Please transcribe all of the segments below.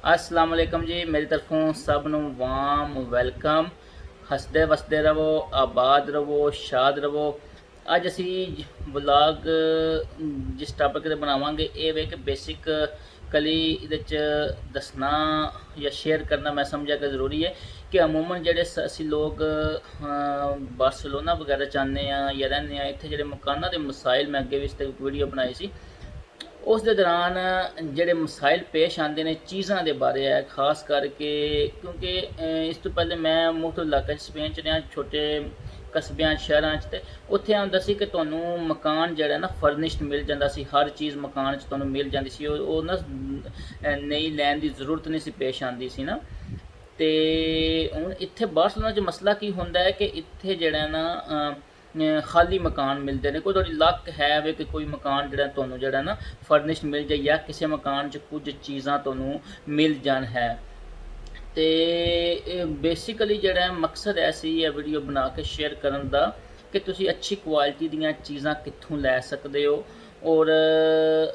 अस्सलाम वालेकुम जी, मेरी तरफों सब नूं वाम वेलकम। हसदे वसदे रवो, आबाद रवो, शाद रवो। अज असी व्लॉग जिस टॉपिक ते बनावांगे ये वे कि बेसिक कली इहदे च दसना या शेयर करना मैं समझा कि ज़रूरी है कि अमूमन जेह्ड़े असी लोग बार्सिलोना वगैरह चाहते हैं या रैह्ने इत्थे जेह्ड़े मकानां दे मसाइल मैं अगे भी इस ते वीडियो बनाई सी उस दे दौरान जेह्ड़े मसाइल पेश आते हैं चीज़ों के बारे है खास करके क्योंकि इस तो पहले मैं मुख्त इलाके स्पेन च रहा छोटे कस्बियां शहरों च उत्थे आंदा सी कि तुहानू मकान जिहड़ा ना फर्निश्ड मिल जाता सी हर चीज़ मकान च तुहानू मिल जाती सी वो ना नई लैन की जरूरत नहीं सी पेश आती सी ना तो हुण इत्थे बार्सिलोना च मसला की होंदा है कि इत्थे जिहड़ा ना खाली मकान मिलते हैं कोई थोड़ी लक है वे कि कोई मकान जो ना फर्निश्ड मिल जाए या किसी मकान च कुछ चीज़ां तुहानू मिल जान है। तो बेसिकली जो मकसद ऐसी है वीडियो बना के शेयर करने का कि तुसी अच्छी क्वालिटी दीयां चीज़ां कित्थों लै सकदे हो और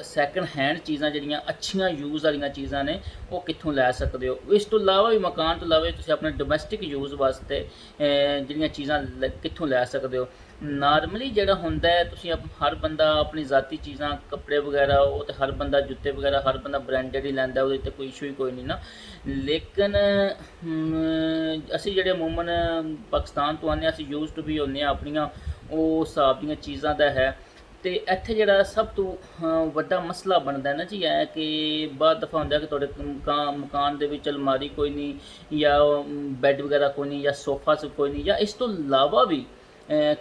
सैकंड हैंड चीज़ां जिहड़ियां अच्छियां यूज़ वाली चीज़ां ने वो कित्थों लै सकदे हो। इस तो इलावा भी मकान तो इलावा तुसी अपने डोमैसटिक यूज़ वास्ते जिहड़ियां चीज़ां कित्थों लै सकदे हो। नॉर्मली जिहड़ा हुंदा है तुसी हर बंदा अपनी ज़ाती चीज़ां कपड़े वगैरह वो तो हर बंदा जुत्ते वगैरह हर बंदा ब्रांडेड ही लैंदा ओहदे ते कोई इशू ही कोई नहीं ना। लेकिन असी जेह्ड़े अमूमन पाकिस्तान तो आने असी यूज़ टू भी होने अपनियां उस हिसाब दियां चीज़ां दा है। तो इत्थे जेह्ड़ा सब तो वड्डा मसला बनता है ना जी है कि बहुत दफ़ा होंदा कि तुहाडे मकान दे विच अलमारी कोई नहीं या बैड वगैरह कोई नहीं या सोफा कोई नहीं या इस तो इलावा भी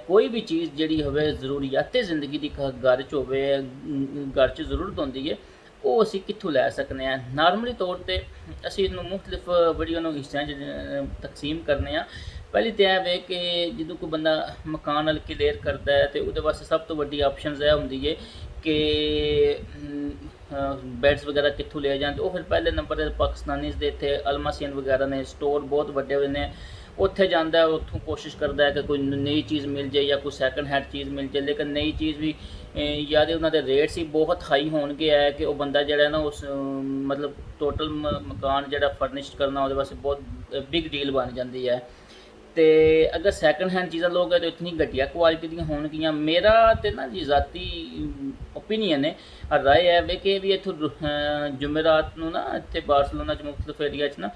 कोई भी चीज़ जिहड़ी होवे ज़रूरियात ज़िंदगी दी घर च होवे घर च ज़रूरत होंदी है वो असी कित्थों लै सकने हैं। नॉर्मली तौर पर असी इनू मुख्तलिफ वीडियो हिस्सों तकसीम करने। पहली तो यह है कि जो कोई बंदा मकान वाल क्लीयर करता है तो वो वास्ते सब तो वड्डी ऑप्शन यह होंगी है कि बैड्स वगैरह कित्थों ले जाए तो फिर पहले नंबर पाकिस्तानी दे इत्थे अलमासीन वगैरह ने स्टोर बहुत वड्डे हुए हैं उत्थे जाता है उत्थों कोशिश करता है कि कोई नई चीज़ मिल जाए या कोई सैकंड हैंड चीज़ मिल जाए। लेकिन नई चीज़ भी या तो उन्होंने रेट्स ही बहुत हाई होणगे है कि वह बंदा जो ना उस मतलब टोटल मकान जो फर्निश्ड करना वो वास्ते बहुत बिग डील बन जाती है। तो अगर सैकंड हैंड चीज़ा लोगे तो इतनी घटिया क्वालिटी दी होणगियां। मेरा तो ना जी ज़ाती ओपीनियन है राय है वे कि भी इत्थों जुमेरात नूं ना इत्थे बार्सिलोना च मुख्तलिफ एरिया च ना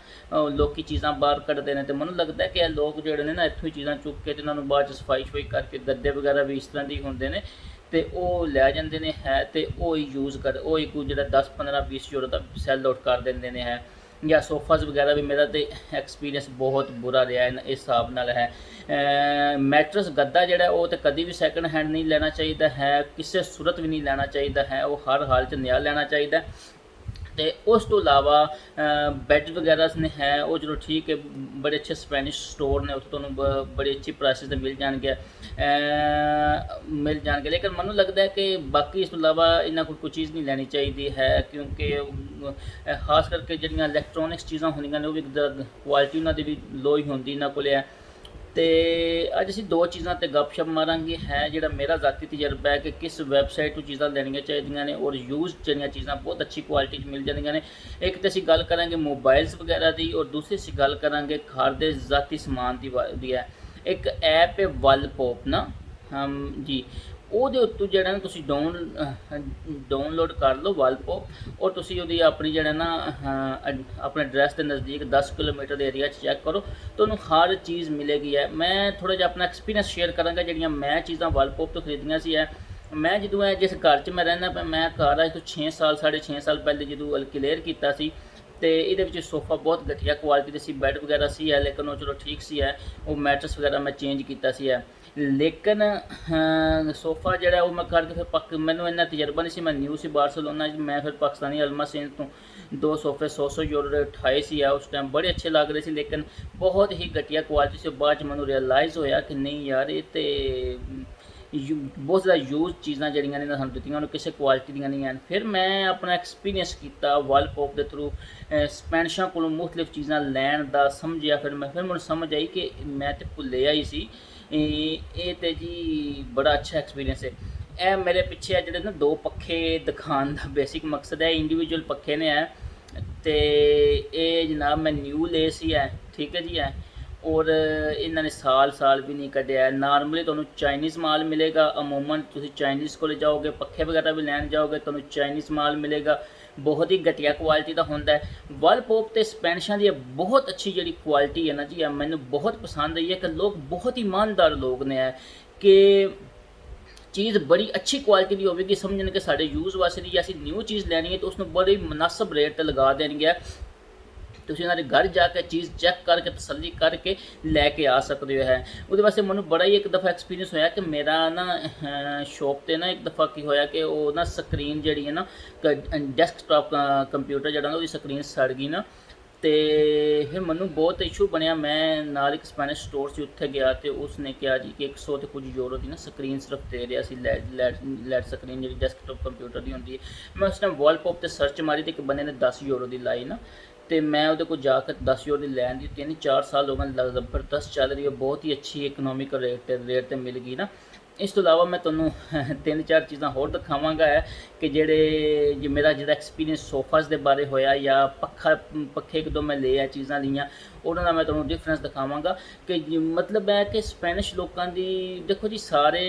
लोग चीज़ां बाहर कढ़दे ने तो मैनूं लगता है कि लोग जिहड़े ने ना इत्थों ही चीज़ां चुक के ते उन्हां बाद च सफाई शफाई करके गद्दे वगैरह भी इस तरह के होंदे ने तो वह लै जाते हैं है तो वह यूज़ कर वही कोई जो 10-15-20 यूरो का सैल आउट कर देंगे ने है या सोफाज वगैरह भी मेरा तो एक्सपीरियंस बहुत बुरा रहा है इस हिसाब नाल है। मैट्रस गद्दा जोड़ा वो तो कभी भी सैकंड हैंड नहीं लेना चाहिए है किसी सूरत भी नहीं लेना चाहिए है वो हर हाल च नया लेना चाहिए। तो उस तो इलावा बैड वगैरह ने है वो चलो ठीक है बड़े अच्छे स्पैनिश स्टोर ने उत्थे तुहानूं बड़ी अच्छी प्राइसिस ते मिल जाएंगे लेकिन मैनूं लगता है कि बाकी इस तो इलावा इन्हां कोई चीज़ नहीं लैनी चाहिए है क्योंकि खास करके जिहड़ियां इलैक्ट्रॉनिक्स चीज़ां होंदियां ने वो भी क्वालिटी उन्हां दी भी लो ही होंदी इन्हां कोल है। तो अज असी दो चीज़ों पर गपशप मारांगे है जो मेरा ज़ाती तजर्बा है कि किस वैबसाइट तो चीज़ां लैनियां चाहिए ने और यूज़ जिहड़ियां चीज़ां बहुत अच्छी क्वालिटी मिल जांदियां ने। एक तो असी गल करांगे मोबाइल्स वगैरह की और दूसरी असी गल करांगे घर के ज़ाती समान की है। एक ऐप है वॉलपॉप ना हम जी ਉਹਦੇ ਉੱਤੋਂ ਜਿਹੜਾ ਨਾ ਤੁਸੀਂ डाउनलोड कर लो वॉलपॉप और ਤੁਸੀਂ ਉਹਦੀ ਆਪਣੀ ਜਿਹੜਾ ਨਾ ਆਪਣੇ ਐਡਰੈਸ ਦੇ ਨਜ਼ਦੀਕ 10 किलोमीटर ਦੇ ਏਰੀਆ 'ਚ ਚੈੱਕ ਕਰੋ ਤੁਹਾਨੂੰ ਹਰ ਚੀਜ਼ ਮਿਲੇਗੀ ਹੈ। मैं थोड़ा ਜਿਹਾ ਆਪਣਾ एक्सपीरियंस शेयर ਕਰਾਂਗਾ ਜਿਹੜੀਆਂ मैं चीज़ां वॉलपॉप ਤੋਂ ਖਰੀਦੀਆਂ ਸੀ है। मैं ਜਦੋਂ जिस घर 'ਚ मैं रहना मैं घर आज तो 6 साल 6.5 साल पहले ਜਦੋਂ क्लीयर किया सी तो ये सोफा बहुत घटिया क्वालिटी के सी बैड वगैरह सी है लेकिन वो चलो ठीक सी है वो मैट्रस वगैरह मैं चेंज किया सी है। लेकिन सोफा जोड़ा वो मैं करके फिर मैंने इन्ना तजर्बा नहीं सी मैं न्यू सी बार्सिलोना मैं फिर पाकिस्तानी अलमासीन तो 2 सोफे 100 यूरो उठाए सी है उस टाइम बड़े अच्छे लग रहे थे लेकिन बहुत ही घटिया क्वालिटी से बाद मैं रियलाइज़ होया कि नहीं यार ये तो बहुत ज़्यादा यूज़ चीज़ां जड़ियां ने सानूं दित्तियां उन्होंने किसी क्वालिटी दियां नहीं हैं। फिर मैं अपना एक्सपीरियंस किया वॉलपॉप के थ्रू स्पैनिशों को मुख्तलिफ चीज़ां लैन का समझिया फिर मैं समझ आई कि मैं तो भुलिया ही सी ये तो जी बड़ा अच्छा एक्सपीरियंस है। ए मेरे पिछे जोड़े ना 2 पखे दिखाने का बेसिक मकसद है इंडिविजुअल पखे ने है तो ਇਹ ਜਨਾਬ ਮੈਂ ਨਿਊ ਲਏ ਸੀ ਹੈ, ਠੀਕ ਹੈ ਜੀ ਹੈ। ਔਰ ਇਹਨਾਂ ਨੇ ਸਾਲ ਵੀ ਨਹੀਂ ਕੱਢਿਆ। ਨਾਰਮਲੀ ਤੁਹਾਨੂੰ ਚਾਈਨੀਜ਼ ਮਾਲ ਮਿਲੇਗਾ, ਅਮੂਮਨ ਤੁਸੀਂ ਚਾਈਨੀਜ਼ ਕੋਲ ਜਾਓਗੇ, ਪੱਖੇ ਵਗੈਰਾ ਵੀ ਲੈਣ ਜਾਓਗੇ ਤੁਹਾਨੂੰ ਚਾਈਨੀਜ਼ ਮਾਲ ਮਿਲੇਗਾ, ਬਹੁਤ ਹੀ ਘਟੀਆ ਕੁਆਲਿਟੀ ਦਾ ਹੁੰਦਾ ਹੈ। ਵਰਲਪੂਲ ਤੇ ਸਪੈਨਿਸ਼ਾਂ ਦੀ ਬਹੁਤ ਅੱਛੀ ਜਿਹੜੀ ਕੁਆਲਿਟੀ ਹੈ ਨਾ ਜੀ, ਮੈਨੂੰ ਬਹੁਤ ਪਸੰਦ ਆਈ ਹੈ ਕਿ ਲੋਕ ਬਹੁਤ ਇਮਾਨਦਾਰ ਲੋਕ ਨੇ ਹੈ ਕਿ ਚੀਜ਼ ਬੜੀ ਅੱਛੀ ਕੁਆਲਿਟੀ ਦੀ ਹੋਵੇਗੀ, ਸਮਝਣ ਕਿ ਸਾਡੇ ਯੂਜ਼ ਵਾਸਤੇ ਦੀ ਅਸੀਂ ਨਿਊ ਚੀਜ਼ ਲੈਣੀ ਹੈ ਤਾਂ ਉਸਨੂੰ ਬੜੇ ਮੁਨਾਸਬ ਰੇਟ 'ਤੇ ਲਗਾ ਦੇਣਗੇ। ਤੁਸੀਂ ਇਹਨਾਂ ਦੇ ਘਰ ਜਾ ਕੇ ਚੀਜ਼ ਚੈੱਕ ਕਰਕੇ ਤਸੱਲੀ ਕਰਕੇ ਲੈ ਕੇ ਆ ਸਕਦੇ ਹੋ ਹੈ। ਉਹਦੇ ਵਾਸਤੇ ਮੈਨੂੰ ਬੜਾ ਹੀ ਇੱਕ ਦਫਾ ਐਕਸਪੀਰੀਅੰਸ ਹੋਇਆ ਕਿ ਮੇਰਾ ਨਾ ਸ਼ੋਪ 'ਤੇ ਨਾ ਇੱਕ ਦਫਾ ਕੀ ਹੋਇਆ ਕਿ ਉਹ ਨਾ ਸਕਰੀਨ ਜਿਹੜੀ ਹੈ ਨਾ ਡੈਸਕਟਾਪ ਕੰਪਿਊਟਰ ਜਿਹੜਾ ਨਾ ਉਹਦੀ ਸਕਰੀਨ ਸੜ ਗਈ ਨਾ, ਅਤੇ ਫਿਰ ਮੈਨੂੰ ਬਹੁਤ ਇਸ਼ੂ ਬਣਿਆ। ਮੈਂ ਨਾਲ ਇੱਕ ਸਪੈਨਿਸ਼ ਸਟੋਰ ਸੀ ਉੱਥੇ ਗਿਆ ਅਤੇ ਉਸਨੇ ਕਿਹਾ ਜੀ ਕਿ 100 ਤੇ ਕੁਝ ਯੂਰੋ ਦੀ ਨਾ ਸਕਰੀਨ ਸਿਰਫ ਦੇ ਰਿਹਾ ਸੀ, ਲੈਡ ਸਕਰੀਨ ਜਿਹੜੀ ਡੈਸਕਟਾਪ ਕੰਪਿਊਟਰ ਦੀ ਹੁੰਦੀ ਹੈ। ਮੈਂ ਉਸ ਟਾਈਮ ਵਰਲਪੂਲ 'ਤੇ ਸਰਚ ਮਾਰੀ ਅਤੇ ਇੱਕ ਬੰਦੇ ਨੇ 10 ਯੂਰੋ ਦੀ ਲਾਈ ਨਾ, ਅਤੇ ਮੈਂ ਉਹਦੇ ਕੋਲ ਜਾ ਕੇ 10 ਯੂਰੋ ਦੀ ਲੈਣ ਦੀ 3-4 ਸਾਲ ਹੋ ਗਏ, ਜ਼ਬਰਦਸਤ ਚੱਲ ਰਹੀ ਹੈ, ਬਹੁਤ ਹੀ ਅੱਛੀ ਇਕਨੋਮਿਕਲ ਰੇਟ 'ਤੇ ਮਿਲ ਗਈ ਨਾ। ਇਸ ਤੋਂ ਇਲਾਵਾ ਮੈਂ ਤੁਹਾਨੂੰ 3-4 ਚੀਜ਼ਾਂ ਹੋਰ ਦਿਖਾਵਾਂਗਾ ਹੈ ਕਿ ਜਿਹੜੇ ਮੇਰਾ ਜਿਹੜਾ ਐਕਸਪੀਰੀਅੰਸ ਸੋਫਾਜ਼ ਦੇ ਬਾਰੇ ਹੋਇਆ ਜਾਂ ਪੱਖੇ ਇੱਕ ਦੋ ਮੈਂ ਲਏ ਆ ਚੀਜ਼ਾਂ ਲਈਆਂ, ਉਹਨਾਂ ਦਾ ਮੈਂ ਤੁਹਾਨੂੰ ਡਿਫਰੈਂਸ ਦਿਖਾਵਾਂਗਾ ਕਿ ਮਤਲਬ ਹੈ ਕਿ ਸਪੈਨਿਸ਼ ਲੋਕਾਂ ਦੀ ਦੇਖੋ ਜੀ ਸਾਰੇ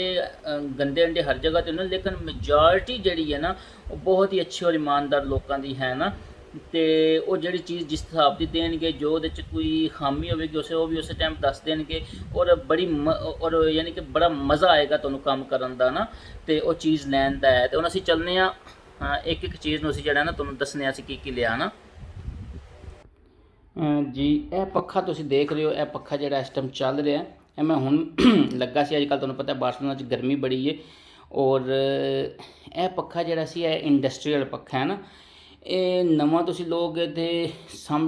ਗੰਦੇ ਅੰਡੇ ਹਰ ਜਗ੍ਹਾ 'ਤੇ ਨੇ, ਲੇਕਿਨ ਮੈਜੋਰਿਟੀ ਜਿਹੜੀ ਹੈ ਨਾ ਉਹ ਬਹੁਤ ਹੀ ਅੱਛੀ ਔਰ ਇਮਾਨਦਾਰ ਲੋਕਾਂ ਦੀ ਹੈ ਨਾ। ਅਤੇ ਉਹ ਜਿਹੜੀ ਚੀਜ਼ ਜਿਸ ਹਿਸਾਬ ਦੀ ਦੇਣਗੇ, ਜੋ ਉਹਦੇ 'ਚ ਕੋਈ ਖਾਮੀ ਹੋਵੇਗੀ ਉਹ ਵੀ ਉਸੇ ਟਾਈਮ ਦੱਸ ਦੇਣਗੇ, ਔਰ ਔਰ ਯਾਨੀ ਕਿ ਬੜਾ ਮਜ਼ਾ ਆਏਗਾ ਤੁਹਾਨੂੰ ਕੰਮ ਕਰਨ ਦਾ ਨਾ, ਅਤੇ ਉਹ ਚੀਜ਼ ਲੈਣ ਦਾ ਹੈ। ਅਤੇ ਹੁਣ ਅਸੀਂ ਚੱਲਦੇ ਹਾਂ ਇੱਕ ਚੀਜ਼ ਨੂੰ ਅਸੀਂ ਜਿਹੜਾ ਨਾ ਤੁਹਾਨੂੰ ਦੱਸਣੇ ਅਸੀਂ ਕੀ ਲਿਆ ਨਾ ਜੀ। ਇਹ ਪੱਖਾ ਤੁਸੀਂ ਦੇਖ ਰਹੇ ਹੋ, ਇਹ ਪੱਖਾ ਜਿਹੜਾ ਇਸ ਟਾਈਮ ਚੱਲ ਰਿਹਾ, ਇਹ ਮੈਂ ਹੁਣ ਲੱਗਾ ਸੀ। ਅੱਜ ਕੱਲ੍ਹ ਤੁਹਾਨੂੰ ਪਤਾ ਬਾਰਸਲੋਨਾ 'ਚ ਗਰਮੀ ਬੜੀ ਹੈ, ਔਰ ਇਹ ਪੱਖਾ ਜਿਹੜਾ ਸੀ ਇਹ ਇੰਡਸਟਰੀਅਲ ਪੱਖਾ ਹੈ ਨਾ। ਇਹ ਨਵਾਂ ਤੁਸੀਂ ਲਓਗੇ ਤਾਂ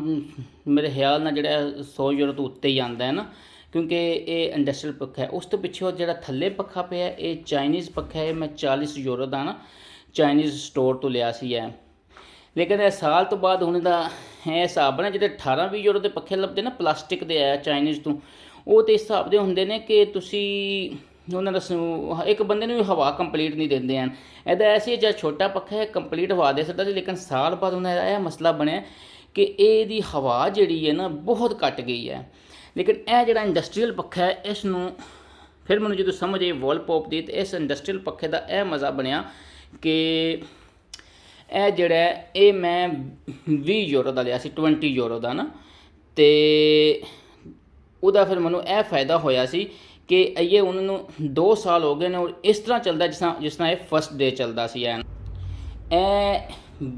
ਮੇਰੇ ਖਿਆਲ ਨਾਲ ਜਿਹੜਾ 100 ਯੂਰੋ ਤੋਂ ਉੱਤੇ ਹੀ ਆਉਂਦਾ ਹੈ ਨਾ, ਕਿਉਂਕਿ ਇਹ ਇੰਡਸਟਰੀਅਲ ਪੱਖਾ ਹੈ। ਉਸ ਤੋਂ ਪਿੱਛੇ ਜਿਹੜਾ ਥੱਲੇ ਪੱਖਾ ਪਿਆ ਇਹ ਚਾਈਨੀਜ਼ ਪੱਖਾ ਹੈ। ਮੈਂ 40 ਯੂਰੋ ਦਾ ਨਾ ਚਾਈਨੀਜ਼ ਸਟੋਰ ਤੋਂ ਲਿਆ ਸੀ ਹੈ, ਲੇਕਿਨ ਇਹ ਸਾਲ ਤੋਂ ਬਾਅਦ ਹੁਣ ਇਹਦਾ ਇਹ ਹਿਸਾਬ ਬਣਾ ਜਿਹੜੇ 18-20 ਯੂਰੋ ਦੇ ਪੱਖੇ ਲੱਭਦੇ ਨਾ ਪਲਾਸਟਿਕ ਦੇ ਆਇਆ ਚਾਈਨੀਜ਼ ਤੋਂ, ਉਹ ਤਾਂ ਇਸ ਹਿਸਾਬ ਦੇ ਹੁੰਦੇ ਨੇ ਕਿ ਤੁਸੀਂ ਉਹਨਾਂ ਦਾ ਇੱਕ ਬੰਦੇ ਨੂੰ ਵੀ ਹਵਾ ਕੰਪਲੀਟ ਨਹੀਂ ਦਿੰਦੇ ਹਨ। ਇਹਦਾ ਐਸੀ ਜਿਹੜਾ ਛੋਟਾ ਪੱਖਾ ਹੈ ਕੰਪਲੀਟ ਹਵਾ ਦੇ ਸਕਦਾ ਸੀ, ਲੇਕਿਨ ਸਾਲ ਬਾਅਦ ਉਹਨਾਂ ਦਾ ਇਹ ਮਸਲਾ ਬਣਿਆ ਕਿ ਇਹਦੀ ਹਵਾ ਜਿਹੜੀ ਹੈ ਨਾ ਬਹੁਤ ਘੱਟ ਗਈ ਹੈ। ਲੇਕਿਨ ਇਹ ਜਿਹੜਾ ਇੰਡਸਟਰੀਅਲ ਪੱਖਾ ਹੈ ਇਸ ਨੂੰ ਫਿਰ ਮੈਨੂੰ ਜਦੋਂ ਸਮਝ ਆਈ ਵਰਲਪੂਲ ਦੀ, ਅਤੇ ਇਸ ਇੰਡਸਟਰੀਅਲ ਪੱਖੇ ਦਾ ਇਹ ਮਜ਼ਾ ਬਣਿਆ ਕਿ ਇਹ ਜਿਹੜਾ ਇਹ ਮੈਂ 20 ਯੂਰੋ ਦਾ ਲਿਆ ਸੀ, 20 ਯੂਰੋ ਦਾ ਨਾ, ਅਤੇ ਉਹਦਾ ਫਿਰ ਮੈਨੂੰ ਇਹ ਫਾਇਦਾ ਹੋਇਆ ਸੀ ਕਿ ਇਹ ਉਹਨਾਂ ਨੂੰ 2 ਸਾਲ ਹੋ ਗਏ ਨੇ ਔਰ ਇਸ ਤਰ੍ਹਾਂ ਚੱਲਦਾ ਜਿਸ ਤਰ੍ਹਾਂ ਇਹ ਫਸਟ ਡੇ ਚੱਲਦਾ ਸੀ। ਇਹ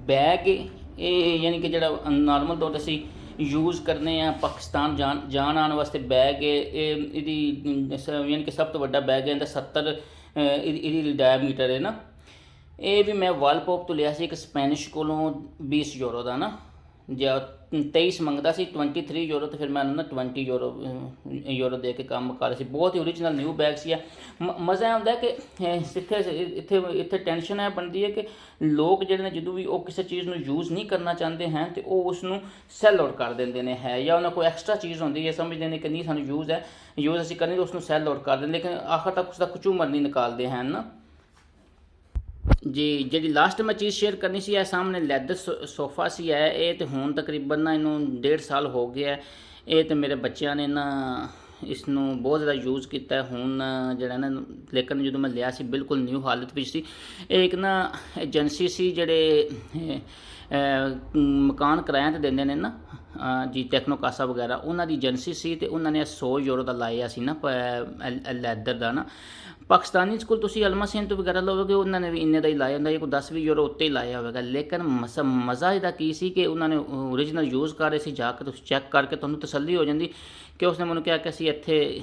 ਬੈਗ ਇਹ ਯਾਨੀ ਕਿ ਜਿਹੜਾ ਨਾਰਮਲ ਤੌਰ 'ਤੇ ਅਸੀਂ ਯੂਜ਼ ਕਰਨੇ ਆ ਪਾਕਿਸਤਾਨ ਜਾਣ ਆਉਣ ਵਾਸਤੇ ਬੈਗ ਇਹਦੀ ਯਾਨੀ ਕਿ ਸਭ ਤੋਂ ਵੱਡਾ ਬੈਗ ਹੈ, ਇਹਦਾ 70 ਇਹਦੀ ਡਾਇਆਮੀਟਰ ਹੈ ਨਾ। ਇਹ ਵੀ ਮੈਂ ਵਰਲਪੂਲ ਤੋਂ ਲਿਆ ਸੀ ਇੱਕ ਸਪੈਨਿਸ਼ ਕੋਲੋਂ 20 ਯੂਰੋ ਦਾ ਨਾ, ਜਾਂ 23 ਮੰਗਦਾ ਸੀ 23 ਯੂਰੋ, ਅਤੇ ਫਿਰ ਮੈਂ ਉਹਨੂੰ ਨਾ 20 ਯੂਰੋ ਦੇ ਕੇ ਕੰਮ ਕਰ ਰਿਹਾ ਸੀ। ਬਹੁਤ ਹੀ ਓਰੀਜਨਲ ਨਿਊ ਬੈਗ ਸੀ। ਮਜ਼ਾ ਆਉਂਦਾ ਕਿ ਇੱਥੇ ਟੈਨਸ਼ਨ ਇਹ ਬਣਦੀ ਹੈ ਕਿ ਲੋਕ ਜਿਹੜੇ ਨੇ ਜਦੋਂ ਵੀ ਉਹ ਕਿਸੇ ਚੀਜ਼ ਨੂੰ ਯੂਜ਼ ਨਹੀਂ ਕਰਨਾ ਚਾਹੁੰਦੇ ਹਨ ਅਤੇ ਉਹ ਉਸ ਨੂੰ ਸੈੱਲ ਆਊਟ ਕਰ ਦਿੰਦੇ ਨੇ ਹੈ, ਜਾਂ ਉਹਨਾਂ ਕੋਲ ਐਕਸਟਰਾ ਚੀਜ਼ ਹੁੰਦੀ ਹੈ, ਸਮਝਦੇ ਨੇ ਕਿ ਨਹੀਂ ਸਾਨੂੰ ਯੂਜ਼ ਅਸੀਂ ਕਰਨੀ, ਉਸ ਨੂੰ ਸੈੱਲ ਆਊਟ ਕਰ ਦਿੰਦੇ, ਲੇਕਿਨ ਆਖਰ ਤੱਕ ਉਸਦਾ ਕੁਝ ਉਮਰ ਨਹੀਂ ਨਿਕਾਲਦੇ ਹਨ ਨਾ ਜੀ। ਜਿਹੜੀ ਲਾਸਟ ਮੈਂ ਚੀਜ਼ ਸ਼ੇਅਰ ਕਰਨੀ ਸੀ, ਇਹ ਸਾਹਮਣੇ ਲੈਦਰ ਸੋਫਾ ਸੀ ਇਹ ਤਾਂ ਹੁਣ ਤਕਰੀਬਨ ਨਾ ਇਹਨੂੰ 1.5 ਸਾਲ ਹੋ ਗਿਆ। ਇਹ ਤਾਂ ਮੇਰੇ ਬੱਚਿਆਂ ਨੇ ਨਾ ਇਸ ਨੂੰ ਬਹੁਤ ਜ਼ਿਆਦਾ ਯੂਜ਼ ਕੀਤਾ ਹੁਣ ਜਿਹੜਾ ਨਾ, ਲੇਕਿਨ ਜਦੋਂ ਮੈਂ ਲਿਆ ਸੀ ਬਿਲਕੁਲ ਨਿਊ ਹਾਲਤ ਵਿੱਚ ਸੀ। ਇਹ ਇੱਕ ਨਾ ਏਜੰਸੀ ਸੀ ਜਿਹੜੇ ਮਕਾਨ ਕਿਰਾਇਆ 'ਤੇ ਦਿੰਦੇ ਨੇ ਨਾ ਜੀ, ਟੈਕਨੋ ਕਾਸਾ ਵਗੈਰਾ, ਉਹਨਾਂ ਦੀ ਏਜੰਸੀ ਸੀ, ਅਤੇ ਉਹਨਾਂ ਨੇ 100 ਯੂਰੋ ਦਾ ਲਾਇਆ ਸੀ ਨਾ ਲੈਦਰ ਦਾ ਨਾ। ਪਾਕਿਸਤਾਨੀ ਸਕੂਲ ਤੁਸੀਂ ਅਲਮਾਸੀਨ ਤੋਂ ਵਗੈਰਾ ਲਓਗੇ ਉਹਨਾਂ ਨੇ ਵੀ ਇੰਨੇ ਦਾ ਹੀ ਲਾਇਆ ਹੁੰਦਾ, ਕੋਈ 10-20 ਯੂਰੋ ਉੱਤੇ ਹੀ ਲਾਇਆ ਹੋਵੇਗਾ। ਲੇਕਿਨ ਮਜ਼ਾ ਇਹਦਾ ਕੀ ਸੀ ਕਿ ਉਹਨਾਂ ਨੇ ਓਰੀਜਨਲ ਯੂਜ਼ ਕਰ ਰਹੇ ਸੀ, ਜਾ ਕੇ ਤੁਸੀਂ ਚੈੱਕ ਕਰਕੇ ਤੁਹਾਨੂੰ ਤਸੱਲੀ ਹੋ ਜਾਂਦੀ ਕਿ ਉਸਨੇ ਮੈਨੂੰ ਕਿਹਾ ਕਿ ਅਸੀਂ ਇੱਥੇ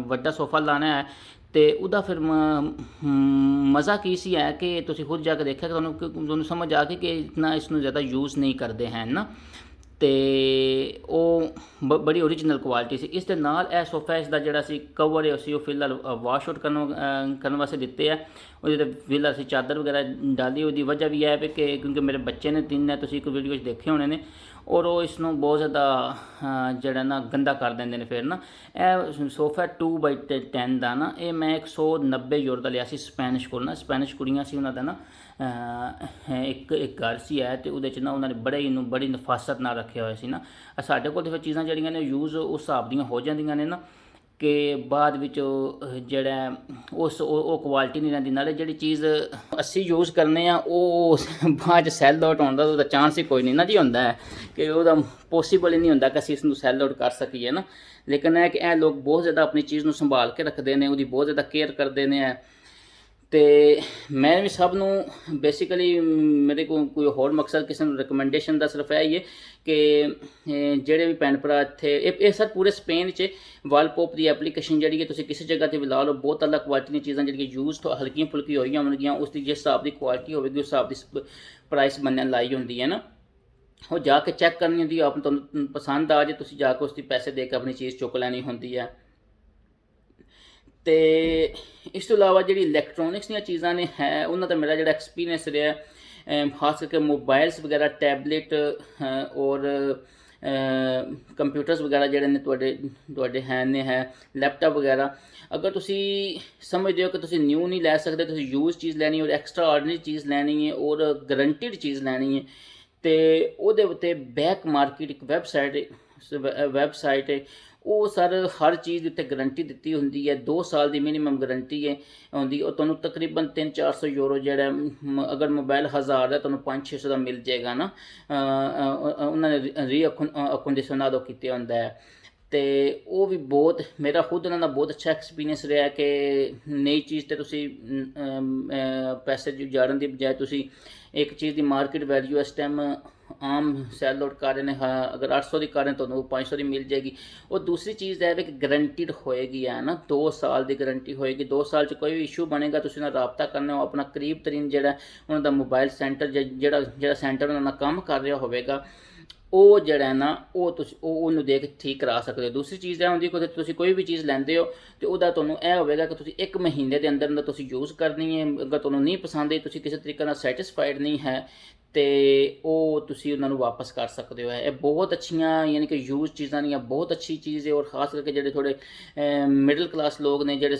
ਵੱਡਾ ਸੋਫਾ ਲਾਣਾ ਹੈ, ਅਤੇ ਉਹਦਾ ਫਿਰ ਮਜ਼ਾ ਕੀ ਸੀ ਹੈ ਕਿ ਤੁਸੀਂ ਖੁਦ ਜਾ ਕੇ ਦੇਖਿਆ ਕਿ ਤੁਹਾਨੂੰ ਸਮਝ ਆ ਗਈ ਕਿ ਇਤਨਾ ਇਸ ਨੂੰ ਜ਼ਿਆਦਾ ਯੂਜ਼ ਨਹੀਂ ਕਰਦੇ ਹਨ ਨਾ, ਅਤੇ ਉਹ ਬੜੀ ਓਰੀਜਨਲ ਕੁਆਲਿਟੀ ਸੀ। ਇਸ ਦੇ ਨਾਲ ਇਹ ਸੋਫਾ ਇਸ ਦਾ ਜਿਹੜਾ ਸੀ ਕਵਰ ਹੈ ਅਸੀਂ ਉਹ ਫਿਲਹਾਲ ਵਾਸ਼ ਆਊਟ ਕਰਨ ਵਾਸਤੇ ਦਿੱਤੇ ਆ। ਉਹਦੇ 'ਤੇ ਫਿਲਹਾਲ ਅਸੀਂ ਚਾਦਰ ਵਗੈਰਾ ਡਾਲੀ। ਉਹਦੀ ਵਜ੍ਹਾ ਵੀ ਹੈ ਕਿ ਕਿਉਂਕਿ ਮੇਰੇ ਬੱਚੇ ਨੇ 3 ਨੇ, ਤੁਸੀਂ ਇੱਕ ਵੀਡੀਓ 'ਚ ਦੇਖੇ ਹੋਣੇ ਨੇ, ਔਰ ਉਹ ਇਸ ਨੂੰ ਬਹੁਤ ਜ਼ਿਆਦਾ ਜਿਹੜਾ ਨਾ ਗੰਦਾ ਕਰ ਦਿੰਦੇ ਨੇ। ਫਿਰ ਨਾ ਇਹ ਸੋਫਾ 2x10 ਦਾ ਨਾ ਇਹ ਮੈਂ 190 ਯੂਰੋ ਦਾ ਲਿਆ ਸੀ ਸਪੈਨਿਸ਼ ਕੋਲ ਨਾ। ਸਪੈਨਿਸ਼ ਕੁੜੀਆਂ ਸੀ, ਉਹਨਾਂ ਦਾ ਨਾ ਇੱਕ ਘਰ ਸੀ ਹੈ, ਅਤੇ ਉਹਦੇ 'ਚ ਨਾ ਉਹਨਾਂ ਨੇ ਬੜੀ ਨਫਾਸਤ ਨਾਲ ਰੱਖਿਆ ਹੋਇਆ ਸੀ ਨਾ। ਸਾਡੇ ਕੋਲ ਤਾਂ ਫਿਰ ਚੀਜ਼ਾਂ ਜਿਹੜੀਆਂ ਨੇ ਯੂਜ਼ ਉਸ ਹਿਸਾਬ ਦੀਆਂ ਹੋ ਜਾਂਦੀਆਂ ਨੇ ਨਾ ਕਿ ਬਾਅਦ ਵਿੱਚ ਜਿਹੜਾ ਉਹ ਕੁਆਲਿਟੀ ਨਹੀਂ ਰਹਿੰਦੀ। ਨਾਲੇ ਜਿਹੜੀ ਚੀਜ਼ ਅਸੀਂ ਯੂਜ਼ ਕਰਨੇ ਆ ਉਹ ਬਾਅਦ 'ਚ ਸੈੱਲ ਆਊਟ ਹੋਣ ਦਾ ਉਹਦਾ ਚਾਂਸ ਹੀ ਕੋਈ ਨਹੀਂ ਨਾ ਜੀ ਹੁੰਦਾ ਹੈ, ਕਿ ਉਹਦਾ ਪੋਸੀਬਲ ਹੀ ਨਹੀਂ ਹੁੰਦਾ ਕਿ ਅਸੀਂ ਇਸ ਨੂੰ ਸੈੱਲ ਆਊਟ ਕਰ ਸਕੀਏ ਨਾ। ਲੇਕਿਨ ਇਹ ਕਿ ਇਹ ਲੋਕ ਬਹੁਤ ਜ਼ਿਆਦਾ ਆਪਣੀ ਚੀਜ਼ ਨੂੰ ਸੰਭਾਲ ਕੇ ਰੱਖਦੇ ਨੇ, ਉਹਦੀ ਬਹੁਤ ਜ਼ਿਆਦਾ ਕੇਅਰ ਕਰਦੇ ਨੇ। ਅਤੇ ਮੈਂ ਵੀ ਸਭ ਨੂੰ ਬੇਸਿਕਲੀ ਮੇਰੇ ਕੋਲ ਕੋਈ ਹੋਰ ਮਕਸਦ ਕਿਸੇ ਨੂੰ ਰਿਕਮੈਂਡੇਸ਼ਨ ਦਾ ਸਿਰਫ ਇਹ ਹੀ ਹੈ ਕਿ ਜਿਹੜੇ ਵੀ ਭੈਣ ਭਰਾ ਇੱਥੇ ਇਹ ਸਰ ਪੂਰੇ ਸਪੇਨ 'ਚ ਵਾਲਪੋਪ ਦੀ ਐਪਲੀਕੇਸ਼ਨ ਜਿਹੜੀ ਹੈ ਤੁਸੀਂ ਕਿਸੇ ਜਗ੍ਹਾ 'ਤੇ ਵੀ ਲਾ ਲਓ, ਬਹੁਤ ਅਲੱਗ ਕੁਆਲਿਟੀ ਦੀਆਂ ਚੀਜ਼ਾਂ ਜਿਹੜੀਆਂ ਯੂਜ਼ ਹਲਕੀਆਂ ਫੁਲਕੀ ਹੋਈਆਂ ਹੋਣਗੀਆਂ, ਉਸ ਦੀ ਜਿਸ ਹਿਸਾਬ ਦੀ ਕੁਆਲਿਟੀ ਹੋਵੇਗੀ ਉਸ ਹਿਸਾਬ ਦੀ ਪ੍ਰਾਈਸ ਬੰਨਣ ਲਾਈ ਹੁੰਦੀ ਹੈ ਨਾ। ਉਹ ਜਾ ਕੇ ਚੈੱਕ ਕਰਨੀ ਹੁੰਦੀ ਹੈ, ਤੁਹਾਨੂੰ ਪਸੰਦ ਆ ਜੇ ਤੁਸੀਂ ਜਾ ਕੇ ਉਸ ਦੀ ਪੈਸੇ ਦੇ ਕੇ ਆਪਣੀ ਚੀਜ਼ ਚੁੱਕ ਲੈਣੀ ਹੁੰਦੀ ਹੈ। ਅਤੇ ਇਸ ਤੋਂ ਇਲਾਵਾ ਜਿਹੜੀ ਇਲੈਕਟ੍ਰੋਨਿਕਸ ਦੀਆਂ ਚੀਜ਼ਾਂ ਨੇ ਹੈ ਉਹਨਾਂ ਦਾ ਮੇਰਾ ਜਿਹੜਾ ਐਕਸਪੀਰੀਅੰਸ ਰਿਹਾ ਖਾਸ ਕਰਕੇ ਮੋਬਾਈਲਸ ਵਗੈਰਾ, ਟੈਬਲੇਟ ਔਰ ਕੰਪਿਊਟਰਸ ਵਗੈਰਾ ਜਿਹੜੇ ਨੇ ਤੁਹਾਡੇ ਲੈਪਟਾਪ ਵਗੈਰਾ, ਅਗਰ ਤੁਸੀਂ ਸਮਝਦੇ ਹੋ ਕਿ ਤੁਸੀਂ ਨਿਊ ਨਹੀਂ ਲੈ ਸਕਦੇ, ਤੁਸੀਂ ਯੂਜ਼ ਚੀਜ਼ ਲੈਣੀ ਔਰ ਐਕਸਟਰਾ ਆਰਡੀਨਰੀ ਚੀਜ਼ ਲੈਣੀ ਹੈ ਔਰ ਗਰੰਟਿਡ ਚੀਜ਼ ਲੈਣੀ ਹੈ, ਅਤੇ ਉਹਦੇ ਉੱਤੇ ਬੈਕ ਮਾਰਕੀਟ ਇੱਕ ਵੈਬਸਾਈਟ ਹੈ। ਉਹ ਸਰ ਹਰ ਚੀਜ਼ ਦੇ ਉੱਤੇ ਗਰੰਟੀ ਦਿੱਤੀ ਹੁੰਦੀ ਹੈ, 2 ਸਾਲ ਦੀ ਮਿਨੀਮਮ ਗਰੰਟੀ ਹੈ ਹੁੰਦੀ। ਉਹ ਤੁਹਾਨੂੰ ਤਕਰੀਬਨ 300-400 ਯੂਰੋ ਜਿਹੜਾ ਅਗਰ ਮੋਬਾਈਲ 1000 ਦਾ ਤੁਹਾਨੂੰ 500-600 ਦਾ ਮਿਲ ਜਾਏਗਾ ਨਾ। ਉਹਨਾਂ ਨੇ ਰੀਕੰਡੀਸ਼ਨਰ ਕੀਤੇ ਹੁੰਦਾ ਹੈ, ਅਤੇ ਉਹ ਵੀ ਬਹੁਤ ਮੇਰਾ ਖੁਦ ਉਹਨਾਂ ਦਾ ਬਹੁਤ ਅੱਛਾ ਐਕਸਪੀਰੀਅੰਸ ਰਿਹਾ ਕਿ ਨਈ ਚੀਜ਼ 'ਤੇ ਤੁਸੀਂ ਪੈਸੇ ਜਾੜਨ ਦੀ ਬਜਾਏ ਤੁਸੀਂ ਇੱਕ ਚੀਜ਼ ਦੀ ਮਾਰਕੀਟ ਵੈਲਿਊ ਇਸ ਟਾਈਮ ਆਮ ਸੈਲ ਆਊਟ ਕਰ ਰਹੇ ਨੇ, ਅਗਰ 800 ਦੀ ਕਰ ਰਹੇ ਤੁਹਾਨੂੰ 500 ਦੀ ਮਿਲ ਜਾਏਗੀ। ਉਹ ਦੂਸਰੀ ਚੀਜ਼ ਹੈ ਕਿ ਗਰੰਟਿਡ ਹੋਏਗੀ ਹੈ ਨਾ, 2 ਸਾਲ ਦੀ ਗਰੰਟੀ ਹੋਏਗੀ। 2 ਸਾਲ 'ਚ ਕੋਈ ਵੀ ਇਸ਼ੂ ਬਣੇਗਾ ਤੁਸੀਂ ਨਾਲ ਰਾਬਤਾ ਕਰਨਾ, ਆਪਣਾ ਕਰੀਬ ਤਰੀਨ ਜਿਹੜਾ ਉਹਨਾਂ ਦਾ ਮੋਬਾਈਲ ਸੈਂਟਰ ਜਿਹੜਾ ਸੈਂਟਰ ਉਹਨਾਂ ਨਾਲ ਕੰਮ ਕਰ ਰਿਹਾ ਹੋਵੇਗਾ, ਉਹ ਜਿਹੜਾ ਹੈ ਨਾ ਉਹ ਉਹਨੂੰ ਦੇਖ ਠੀਕ ਕਰਾ ਸਕਦੇ ਹੋ। ਦੂਸਰੀ ਚੀਜ਼ ਇਹ ਹੁੰਦੀ ਕਿ ਤੁਸੀਂ ਕੋਈ ਵੀ ਚੀਜ਼ ਲੈਂਦੇ ਹੋ ਅਤੇ ਉਹਦਾ ਤੁਹਾਨੂੰ ਇਹ ਹੋਵੇਗਾ ਕਿ ਤੁਸੀਂ 1 ਮਹੀਨੇ ਦੇ ਅੰਦਰ ਤੁਸੀਂ ਯੂਜ਼ ਕਰਨੀ ਹੈ। ਅਗਰ ਤੁਹਾਨੂੰ ਨਹੀਂ ਪਸੰਦ ਆਈ, ਤੁਸੀਂ ਕਿਸੇ ਤਰੀਕੇ ਨਾਲ ਸੈਟਿਸਫਾਈਡ ਨਹੀਂ ਹੈ, ਅਤੇ ਉਹ ਤੁਸੀਂ ਉਹਨਾਂ ਨੂੰ ਵਾਪਸ ਕਰ ਸਕਦੇ ਹੋ। ਇਹ ਬਹੁਤ ਅੱਛੀਆਂ ਯਾਨੀ ਕਿ ਯੂਜ਼ ਚੀਜ਼ਾਂ ਦੀਆਂ ਬਹੁਤ ਅੱਛੀ ਚੀਜ਼ ਹੈ। ਔਰ ਖਾਸ ਕਰਕੇ ਜਿਹੜੇ ਥੋੜ੍ਹੇ ਮਿਡਲ ਕਲਾਸ ਲੋਕ ਨੇ ਜਿਹੜੇ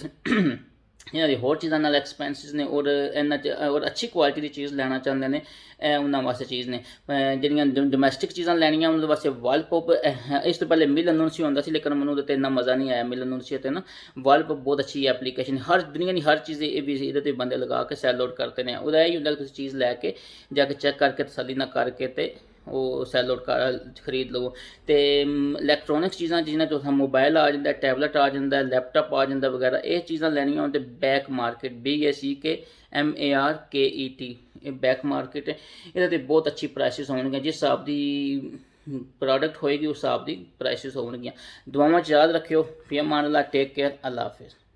ਇਹਨਾਂ ਦੀ ਹੋਰ ਚੀਜ਼ਾਂ ਨਾਲ ਐਕਸਪੈਂਸਿਸ ਨੇ ਔਰ ਇਹਨਾਂ 'ਚ ਔਰ ਅੱਛੀ ਕੁਆਲਿਟੀ ਦੀ ਚੀਜ਼ ਲੈਣਾ ਚਾਹੁੰਦੇ ਨੇ, ਇਹ ਉਹਨਾਂ ਵਾਸਤੇ ਚੀਜ਼ ਨੇ। ਜਿਹੜੀਆਂ ਡੋਮੈਸਟਿਕ ਚੀਜ਼ਾਂ ਲੈਣੀਆਂ ਉਹਨਾਂ ਵਾਸਤੇ ਵਾਲਪੋਪ ਇਸ ਤੋਂ ਪਹਿਲੇ ਮਿਲਨ ਨੂੰ ਸੀ ਹੁੰਦਾ ਸੀ, ਲੇਕਿਨ ਮੈਨੂੰ ਉਹਦੇ 'ਤੇ ਇੰਨਾ ਮਜ਼ਾ ਨਹੀਂ ਆਇਆ ਮਿਲਨ ਨੂੰ ਸੀ। ਅਤੇ ਨਾ ਵਾਲਪੋਪ ਬਹੁਤ ਅੱਛੀ ਐਪਲੀਕੇਸ਼ਨ, ਹਰ ਦੁਨੀਆ ਦੀ ਹਰ ਚੀਜ਼ ਇਹ ਵੀ ਇਹਦੇ 'ਤੇ ਬੰਦੇ ਲਗਾ ਕੇ ਸੈਲ ਆਊਟ ਕਰਦੇ ਨੇ। ਉਹਦਾ ਇਹ ਹੀ ਹੁੰਦਾ ਕਿ ਤੁਸੀਂ ਚੀਜ਼ ਲੈ ਕੇ ਜਾ ਕੇ ਚੈੱਕ ਕਰਕੇ ਤਸੱਲੀ ਨਾਲ ਕਰਕੇ ਅਤੇ ਉਹ ਸੈਲ ਆਊਟ ਖਰੀਦ ਲਵੋ। ਅਤੇ ਇਲੈਕਟ੍ਰੋਨਿਕਸ ਚੀਜ਼ਾਂ ਜਿਹਨਾਂ 'ਚੋਂ ਮੋਬਾਈਲ ਆ ਜਾਂਦਾ, ਟੈਬਲੇਟ ਆ ਜਾਂਦਾ, ਲੈਪਟਾਪ ਆ ਜਾਂਦਾ ਵਗੈਰਾ, ਇਹ ਚੀਜ਼ਾਂ ਲੈਣੀਆਂ ਹੋਣ ਤਾਂ ਬੈਕ ਮਾਰਕੀਟ BACKMARKET ਇਹ ਬੈਕ ਮਾਰਕੀਟ ਹੈ। ਇਹਦੇ 'ਤੇ ਬਹੁਤ ਅੱਛੀ ਪ੍ਰਾਈਸਿਸ ਹੋਣਗੀਆਂ, ਜਿਸ ਹਿਸਾਬ ਦੀ ਪ੍ਰੋਡਕਟ ਹੋਏਗੀ ਉਸ ਹਿਸਾਬ ਦੀ ਪ੍ਰਾਈਸਿਸ ਹੋਣਗੀਆਂ। ਦੁਆਵਾਂ 'ਚ ਯਾਦ ਰੱਖਿਓ। ਫੀ ਅਮਾਨ ਅੱਲਾਹ, ਟੇਕ ਕੇਅਰ, ਅੱਲਾ ਹਾਫਿਜ਼।